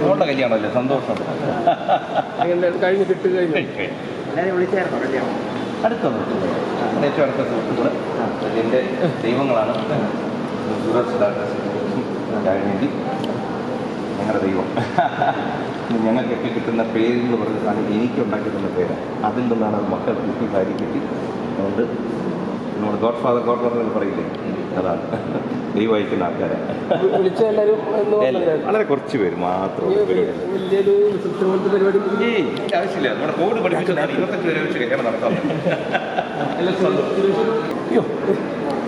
മോളുടെ കല്യാണമല്ലേ? സന്തോഷം. കഴിഞ്ഞ് കഴിഞ്ഞു അടുത്തൊന്നും ഏറ്റവും അടുത്ത സുഹൃത്തുക്കൾ എൻ്റെ ദൈവങ്ങളാണ്. വേണ്ടി ഞങ്ങളുടെ ദൈവം. ഞങ്ങൾക്കൊക്കെ കിട്ടുന്ന പേരെന്ന് പറഞ്ഞതാണ് എനിക്കുണ്ടാക്കി തന്ന പേര്. അതിൽ നിന്നാണ് മക്കൾ കുട്ടി ഭാര്യ കിട്ടി. അതുകൊണ്ട് നമ്മൾ ഗോഡ് ഫാദർ എന്ന് പറയില്ലേ, അതാണ് ദൈവം അയക്കുന്ന ആൾക്കാരെ. വളരെ കുറച്ച് പേര് മാത്രം. ആവശ്യമില്ല. നമ്മുടെ കോവിഡ് പഠിപ്പിച്ചതാണ് 25 പേരെ വെച്ച് കല്യാണം നടത്താൻ.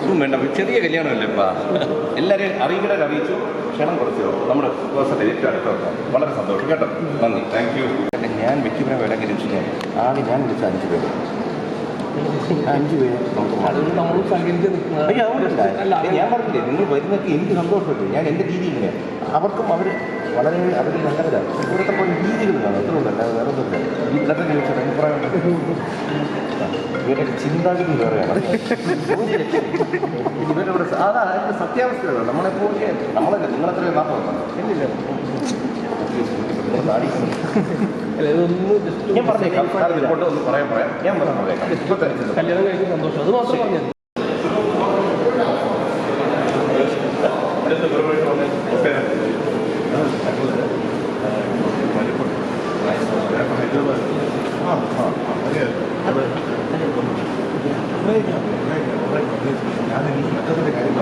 ഒന്നും വേണ്ട, ചെറിയ കല്യാണമല്ലേ ഇപ്പാ. എല്ലാവരെയും അറിയിക്കുന്നവരെ അറിയിച്ചു, ക്ഷണം കുറച്ചു. നമ്മുടെ ദിവസത്തെ ഏറ്റവും അടുത്ത വളരെ സന്തോഷം കേട്ടോ. നന്ദി, താങ്ക് യു. ഞാൻ വ്യക്തിപരമായി വില രക്ഷിക്കാൻ ആദ്യം ഞാൻ വിളിച്ച 5 പേര്. 5 പേര് ഞാൻ പറഞ്ഞില്ലേ, നിങ്ങൾ വരുന്നൊക്കെ എനിക്ക് സന്തോഷമല്ലേ. ഞാൻ എൻ്റെ രീതി ഇങ്ങനെയാണ്. അവർക്കും അവർ വളരെ അവർ നല്ലവരാണ്. ഇവിടുത്തെ പോലെ രീതികൾ കാണും. എത്ര ഉണ്ടല്ല, വേറെ ഒന്നുമില്ല. ഈ ഇന്നത്തെ ചോദിച്ചാൽ അഭിപ്രായം ഇവരുടെ ചിന്താഗതി വേറെയാണ്. ഇവരുടെ അതാ അതിൻ്റെ സത്യാവസ്ഥയാണ്. നമ്മളെപ്പോലെ നമ്മളല്ല, നിങ്ങളെത്രയും മാത്രമല്ല. ഇല്ലില്ല, ഞാൻ പറഞ്ഞേക്കാം. റിപ്പോർട്ട് ഒന്ന് പറയാൻ ഞാൻ പറഞ്ഞേക്കാം. കല്യാണം കഴിഞ്ഞ് സന്തോഷം, അത് മാത്രം പറഞ്ഞത്. ഞാനെനിക്ക് മറ്റൊരു കാര്യം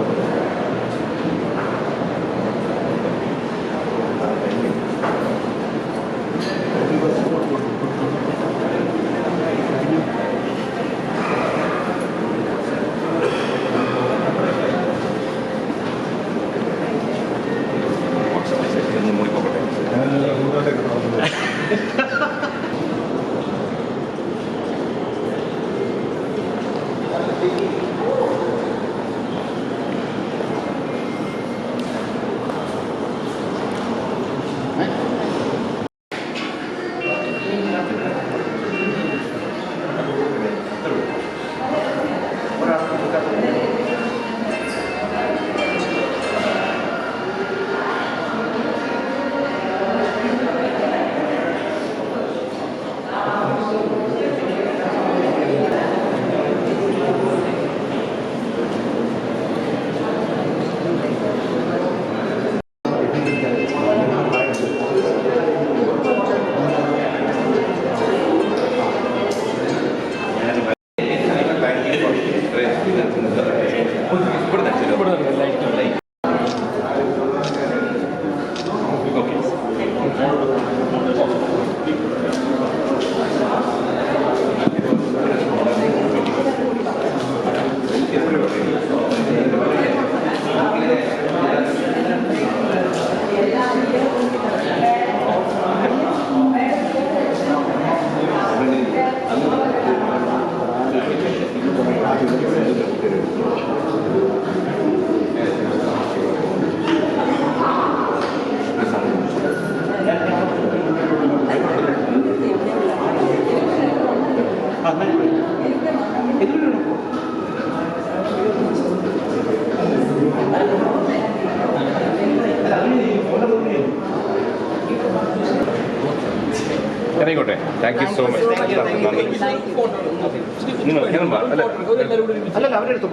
ഇറങ്ങിക്കോട്ടെ. Thank you so much. നിങ്ങൾ അല്ലല്ല അവരെടുത്തു.